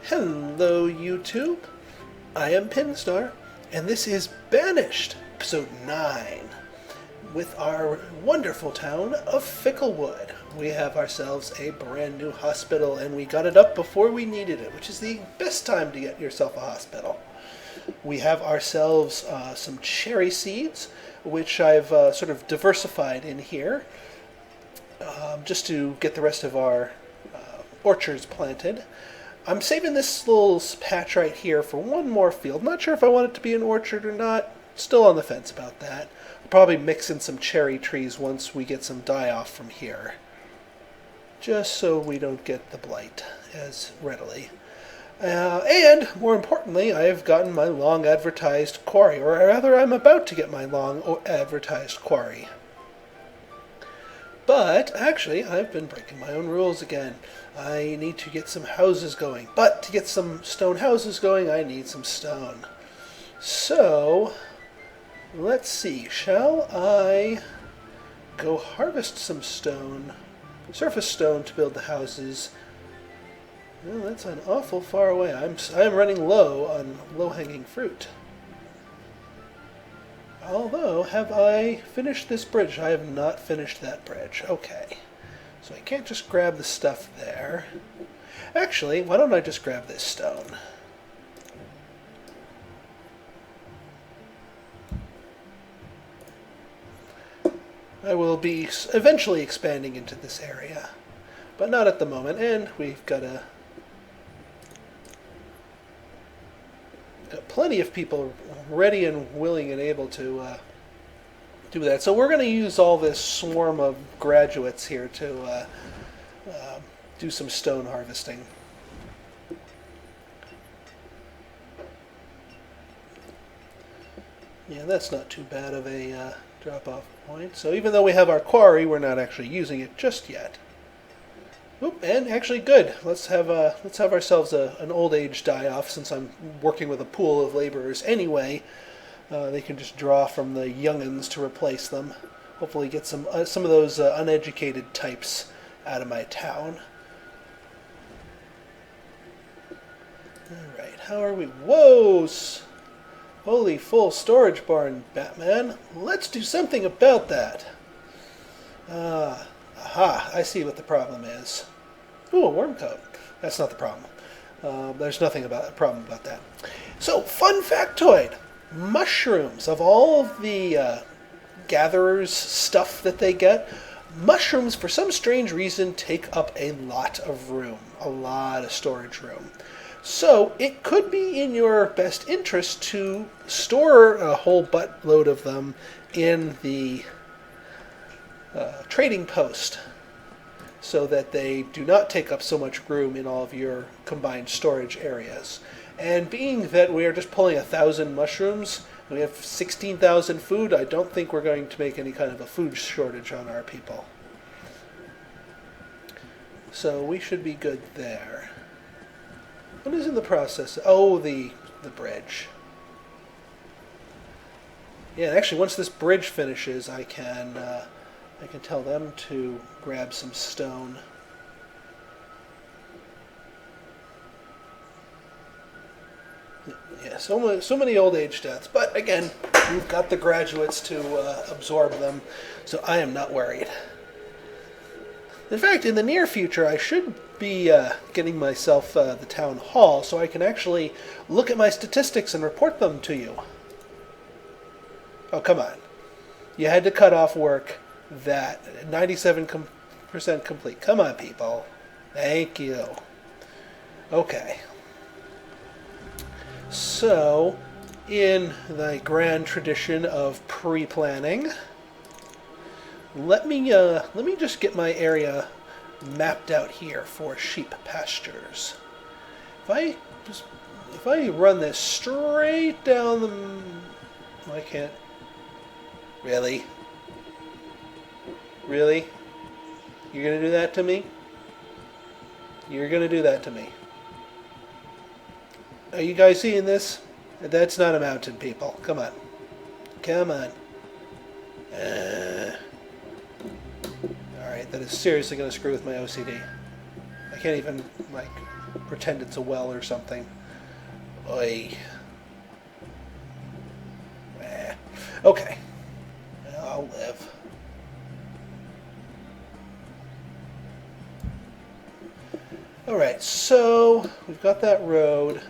Hello YouTube, I am Pinstar, and this is Banished, episode 9, with our wonderful town of Ficklewood. We have ourselves a brand new hospital, and we got it up before we needed it, which is the best time to get yourself a hospital. We have ourselves some cherry seeds, which I've sort of diversified in here, just to get the rest of our orchards planted. I'm saving this little patch right here for one more field. Not sure if I want it to be an orchard or not. Still on the fence about that. I'll probably mix in some cherry trees once we get some die-off from here. Just so we don't get the blight as readily. And, more importantly, I've gotten my long-advertised quarry. Or rather, I'm about to get my long-advertised quarry. But, actually, I've been breaking my own rules again. I need to get some houses going. But to get some stone houses going, I need some stone. So, let's see. Shall I go harvest some stone, surface stone, to build the houses? Well, that's an awful far away. I'm running low on low-hanging fruit. Although, have I finished this bridge? I have not finished that bridge. Okay. So I can't just grab the stuff there. Actually, why don't I just grab this stone? I will be eventually expanding into this area, but not at the moment. And we've got plenty of people ready and willing and able to do that. So we're going to use all this swarm of graduates here to do some stone harvesting. Yeah, that's not too bad of a drop-off point. So even though we have our quarry, we're not actually using it just yet. Oop, and actually good. Let's have ourselves an old age die-off, since I'm working with a pool of laborers anyway. They can just draw from the young'uns to replace them. Hopefully get some of those uneducated types out of my town. Alright, how are we? Whoa! Holy full storage barn, Batman. Let's do something about that. Aha, I see what the problem is. Ooh, a worm coat. That's not the problem. There's nothing about a problem about that. So, fun factoid. Mushrooms, of all of the gatherers' stuff that they get, mushrooms, for some strange reason, take up a lot of room, a lot of storage room. So it could be in your best interest to store a whole buttload of them in the trading post, so that they do not take up so much room in all of your combined storage areas. And being that we are just pulling 1,000 mushrooms, and we have 16,000 food, I don't think we're going to make any kind of a food shortage on our people. So we should be good there. What is in the process? Oh, the bridge. Yeah, actually, once this bridge finishes, I can tell them to grab some stone. Yeah, so many old age deaths. But again, we've got the graduates to absorb them, so I am not worried. In fact, in the near future, I should be getting myself the town hall, so I can actually look at my statistics and report them to you. Oh, come on. You had to cut off work that 97% complete. Come on, people. Thank you. Okay. So, in the grand tradition of pre-planning, let me just get my area mapped out here for sheep pastures. If I run this straight down the... I can't... Really? Really? You're gonna do that to me? You're gonna do that to me. Are you guys seeing this? That's not a mountain, people. Come on. Come on. Alright, that is seriously going to screw with my OCD. I can't even, pretend it's a well or something. Oy. Okay. I'll live. Alright, so we've got that road,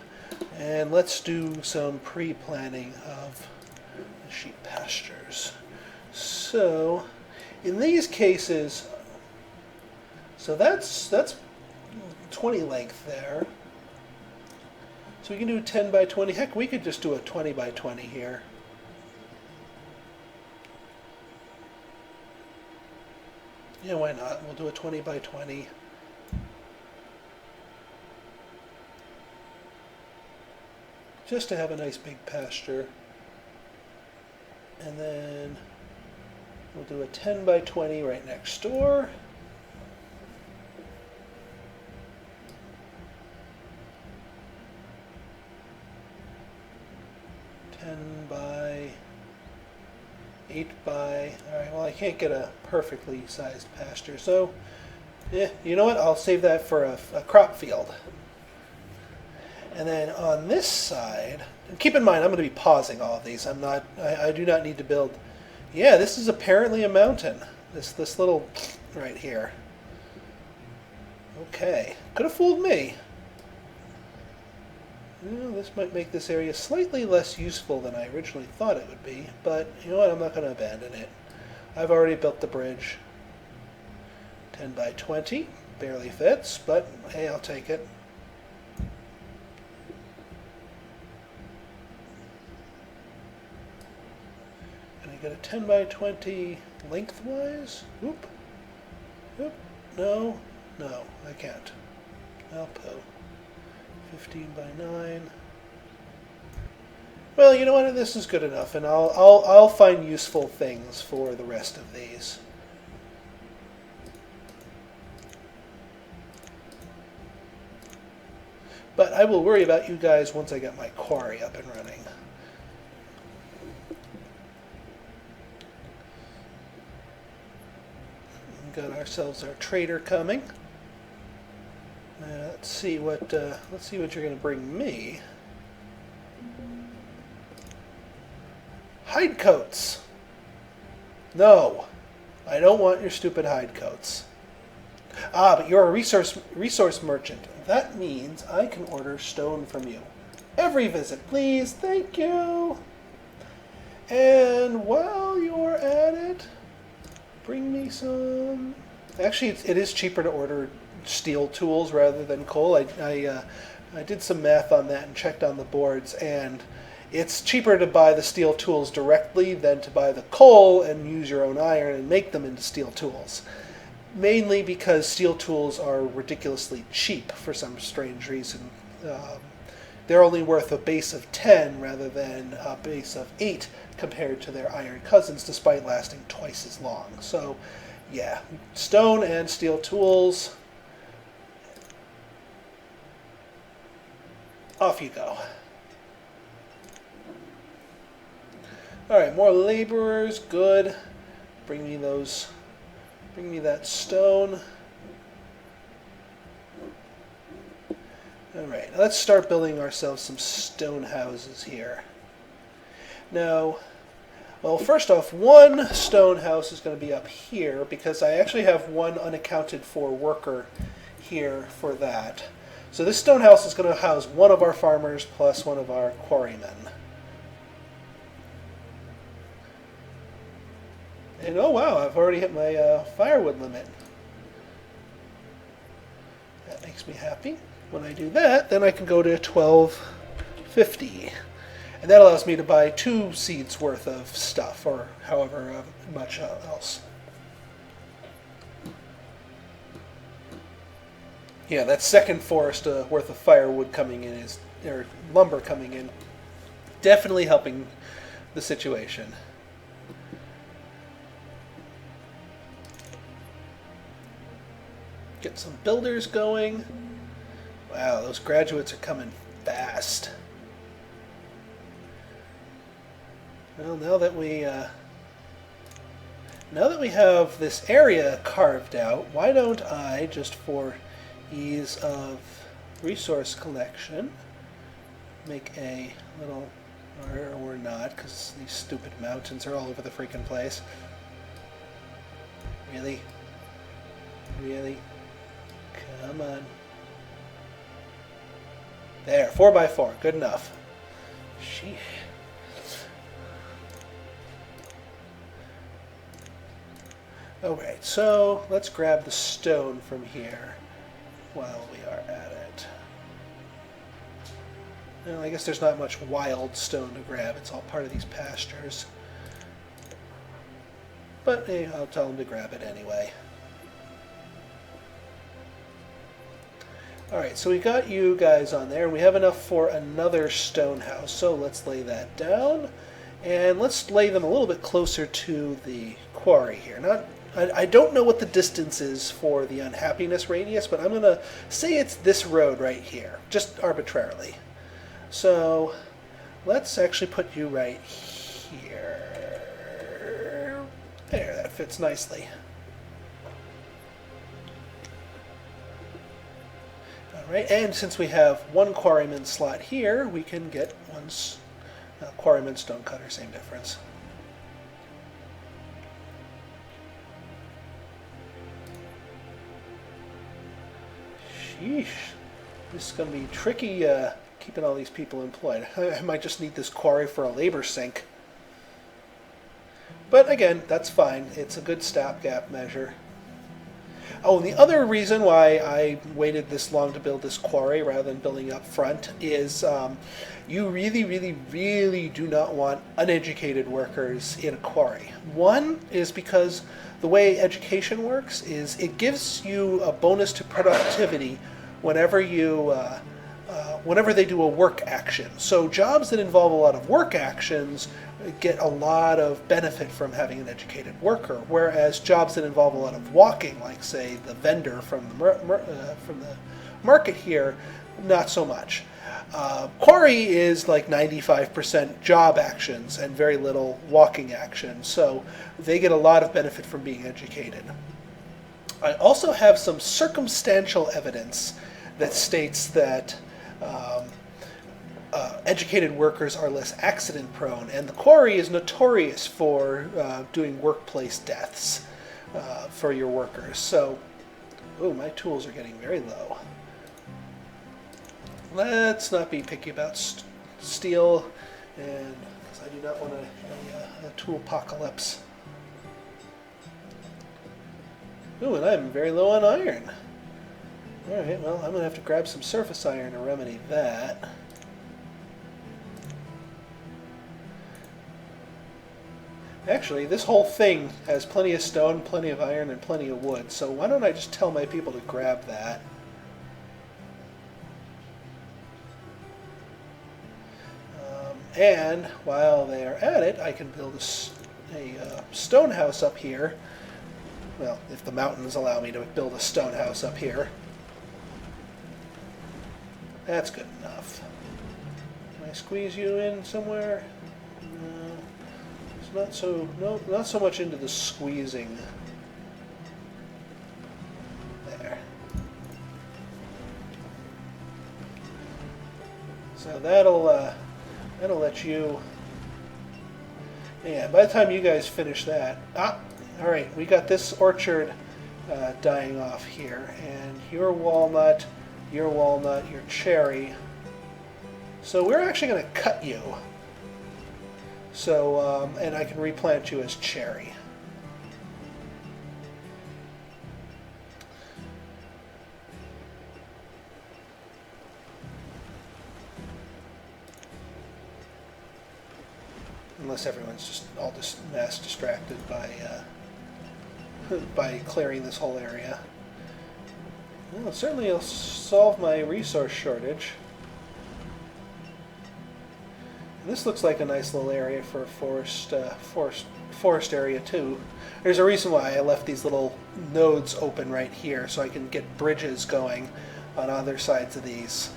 and let's do some pre-planning of the sheep pastures. So, in these cases, so that's 20 length there. So we can do 10 by 20. Heck, we could just do a 20 by 20 here. Yeah, why not? We'll do a 20 by 20. Just to have a nice big pasture. And then we'll do a 10 by 20 right next door. By 8 by, alright, well I can't get a perfectly sized pasture, so you know what, I'll save that for a crop field. And then on this side, and keep in mind I'm going to be pausing all of these, I do not need to build, yeah, this is apparently a mountain, this little right here. Okay, could have fooled me. Well, this might make this area slightly less useful than I originally thought it would be, but you know what, I'm not going to abandon it. I've already built the bridge. 10 by 20, barely fits, but hey, I'll take it. Can I get a 10 by 20 lengthwise? Oop. Oop. No, I can't. I'll poo. 15 by 9. Well, you know what? This is good enough, and I'll find useful things for the rest of these. But I will worry about you guys once I get my quarry up and running. We've got ourselves our trader coming. Let's see what you're going to bring me. Hide coats. No, I don't want your stupid hide coats. Ah, but you're a resource merchant. That means I can order stone from you. Every visit, please. Thank you. And while you're at it, bring me some. Actually, it is cheaper to order steel tools rather than coal. I did some math on that and checked on the boards, and it's cheaper to buy the steel tools directly than to buy the coal and use your own iron and make them into steel tools. Mainly because steel tools are ridiculously cheap for some strange reason. They're only worth a base of 10 rather than a base of 8 compared to their iron cousins, despite lasting twice as long. So, yeah, stone and steel tools. Off you go. Alright, more laborers, good. Bring me that stone. Alright, let's start building ourselves some stone houses here. Now, well, first off, one stone house is going to be up here because I actually have one unaccounted for worker here for that. So this stone house is going to house one of our farmers plus one of our quarrymen. And oh wow, I've already hit my firewood limit. That makes me happy. When I do that, then I can go to 1250. And that allows me to buy 2 seeds worth of stuff, or however much else. Yeah, that second forest worth of firewood coming in or lumber coming in, definitely helping the situation. Get some builders going. Wow, those graduates are coming fast. Well, now that we have this area carved out, why don't I, just for ease of resource collection. Make a little, or not, because these stupid mountains are all over the freaking place. Really? Really? Come on. There, 4x4, good enough. Sheesh. Alright, so let's grab the stone from here while we are at it. Well, I guess there's not much wild stone to grab. It's all part of these pastures. But hey, I'll tell them to grab it anyway. Alright, so we got you guys on there, and we have enough for another stone house. So let's lay that down. And let's lay them a little bit closer to the quarry here. I don't know what the distance is for the unhappiness radius, but I'm going to say it's this road right here, just arbitrarily. So let's actually put you right here. There, that fits nicely. Alright, and since we have one quarryman slot here, we can get one quarryman stonecutter, same difference. Sheesh. This is going to be tricky keeping all these people employed. I might just need this quarry for a labor sink. But again, that's fine. It's a good stopgap measure. Oh, and the other reason why I waited this long to build this quarry rather than building up front is you really, really, really do not want uneducated workers in a quarry. One is because the way education works is it gives you a bonus to productivity whenever whenever they do a work action. So jobs that involve a lot of work actions get a lot of benefit from having an educated worker, whereas jobs that involve a lot of walking, like say the vendor from the market here, not so much. Quarry is like 95% job actions and very little walking action, so they get a lot of benefit from being educated. I also have some circumstantial evidence that states that educated workers are less accident prone, and the quarry is notorious for doing workplace deaths for your workers. So, oh, my tools are getting very low. Let's not be picky about steel, and because I do not want a tool apocalypse. Ooh, and I'm very low on iron. Alright, well, I'm going to have to grab some surface iron to remedy that. Actually, this whole thing has plenty of stone, plenty of iron, and plenty of wood, so why don't I just tell my people to grab that? And while they are at it, I can build a stone house up here. Well, if the mountains allow me to build a stone house up here. That's good enough. Can I squeeze you in somewhere? No. It's not so much into the squeezing. There. So that'll let you. Yeah, by the time you guys finish that, all right, we got this orchard dying off here, and your walnut, your cherry. So we're actually going to cut you. So, and I can replant you as cherry. Unless everyone's just all just mass distracted by clearing this whole area. Well, certainly it'll solve my resource shortage. And this looks like a nice little area for a forest area too. There's a reason why I left these little nodes open right here, so I can get bridges going on other sides of these,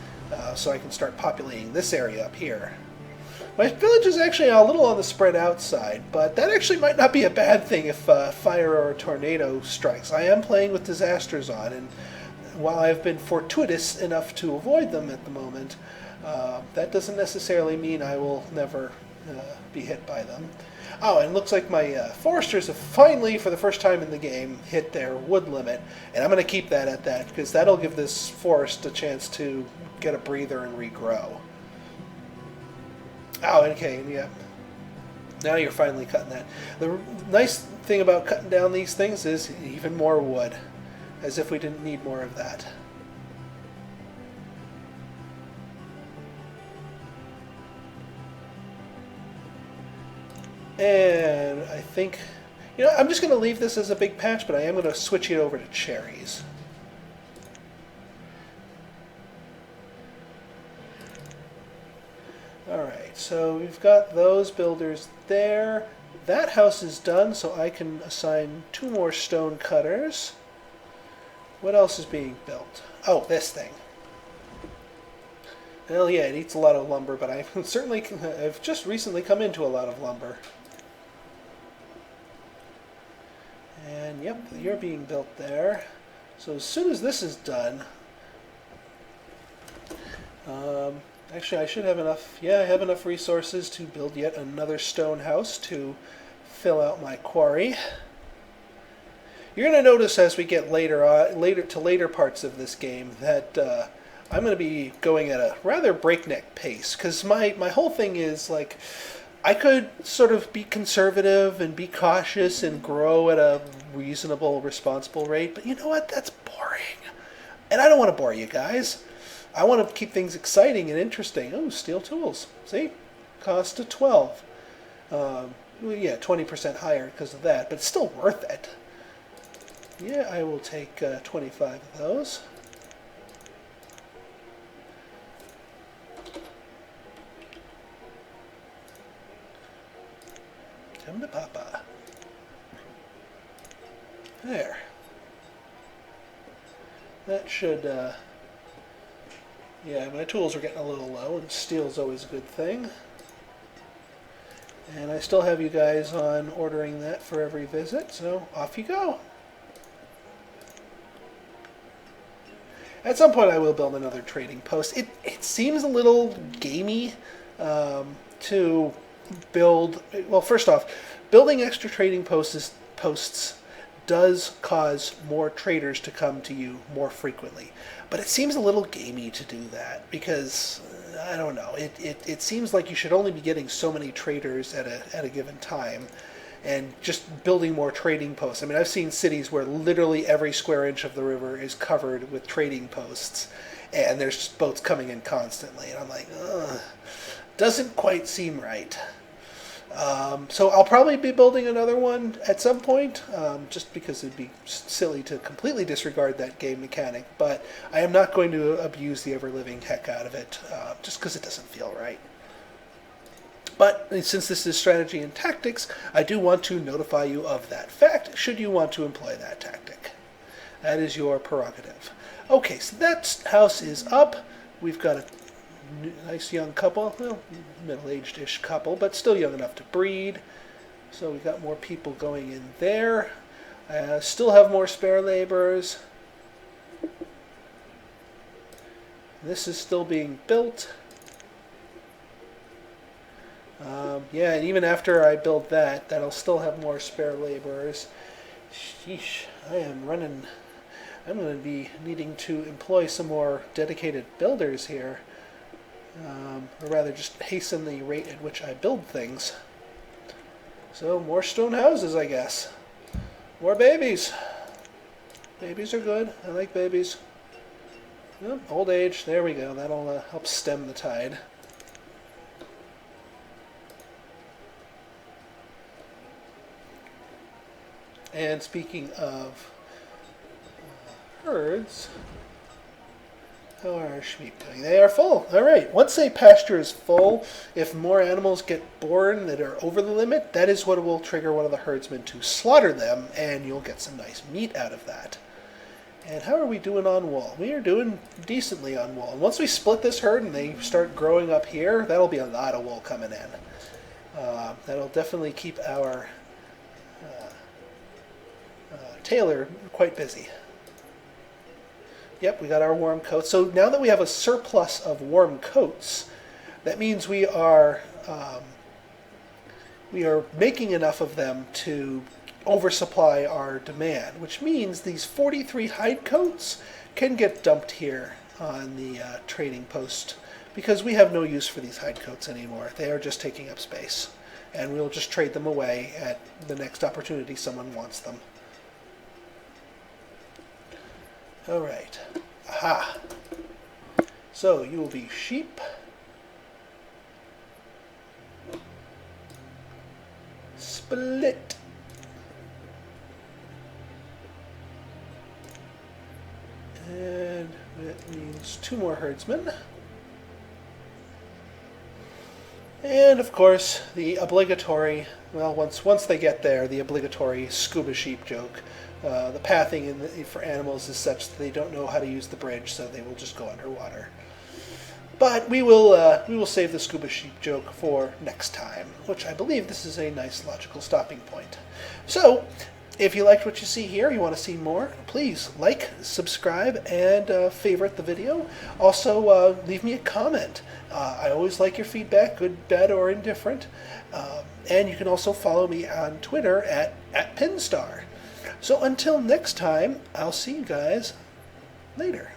so I can start populating this area up here. My village is actually a little on the spread out side, but that actually might not be a bad thing if fire or a tornado strikes. I am playing with disaster zone, and while I've been fortuitous enough to avoid them at the moment, that doesn't necessarily mean I will never be hit by them. Oh, and it looks like my foresters have finally, for the first time in the game, hit their wood limit. And I'm going to keep that at that, because that'll give this forest a chance to get a breather and regrow. Oh, okay, yeah. Now you're finally cutting that. The nice thing about cutting down these things is even more wood. As if we didn't need more of that. And I think, I'm just going to leave this as a big patch, but I am going to switch it over to cherries. Alright, so we've got those builders there. That house is done, so I can assign 2 more stone cutters. What else is being built? Oh, this thing. Well, yeah, it eats a lot of lumber, but I've just recently come into a lot of lumber. And yep, you're being built there. So as soon as this is done, actually I should have enough, yeah, I have enough resources to build yet another stone house to fill out my quarry. You're going to notice as we get later parts of this game that I'm going to be going at a rather breakneck pace, because my whole thing is, like, I could sort of be conservative and be cautious and grow at a reasonable, responsible rate, but you know what? That's boring. And I don't want to bore you guys. I want to keep things exciting and interesting. Oh, steel tools. See? Cost of 12. Well, yeah, 20% higher because of that, but it's still worth it. Yeah, I will take 25 of those. Come to Papa. There. That should, yeah, my tools are getting a little low, and steel's always a good thing. And I still have you guys on ordering that for every visit, so off you go. At some point I will build another trading post. It seems a little gamey to build. Well, first off, building extra trading posts does cause more traders to come to you more frequently. But it seems a little gamey to do that because, I don't know, it seems like you should only be getting so many traders at a given time. And just building more trading posts. I mean, I've seen cities where literally every square inch of the river is covered with trading posts, and there's just boats coming in constantly. And I'm like, ugh, doesn't quite seem right. So I'll probably be building another one at some point, just because it'd be silly to completely disregard that game mechanic. But I am not going to abuse the ever-living heck out of it, just because it doesn't feel right. But since this is strategy and tactics, I do want to notify you of that fact, should you want to employ that tactic. That is your prerogative. Okay, so that house is up. We've got a nice young couple, well, middle-aged-ish couple, but still young enough to breed. So we've got more people going in there. Still have more spare laborers. This is still being built. Yeah, and even after I build that, that'll still have more spare laborers. Sheesh, I'm going to be needing to employ some more dedicated builders here. Or rather, just hasten the rate at which I build things. So, more stone houses, I guess. More babies. Babies are good. I like babies. Oh, old age, there we go. That'll help stem the tide. And speaking of herds, how are our sheep doing? They are full. All right. Once a pasture is full, if more animals get born that are over the limit, that is what will trigger one of the herdsmen to slaughter them, and you'll get some nice meat out of that. And how are we doing on wool? We are doing decently on wool. And once we split this herd and they start growing up here, that'll be a lot of wool coming in. That'll definitely keep our tailor quite busy. Yep, we got our warm coats. So now that we have a surplus of warm coats, that means we are making enough of them to oversupply our demand, which means these 43 hide coats can get dumped here on the trading post because we have no use for these hide coats anymore. They are just taking up space, and we'll just trade them away at the next opportunity someone wants them. All right. Aha. So you will be sheep. Split. And that means 2 more herdsmen. And of course, the obligatory, well, once they get there, the obligatory scuba sheep joke. The pathing for animals is such that they don't know how to use the bridge, so they will just go underwater. But we will save the scuba sheep joke for next time, which I believe this is a nice logical stopping point. So, if you liked what you see here, you want to see more, please like, subscribe, and favorite the video. Also, leave me a comment. I always like your feedback, good, bad, or indifferent. And you can also follow me on Twitter at Pinstar. So until next time, I'll see you guys later.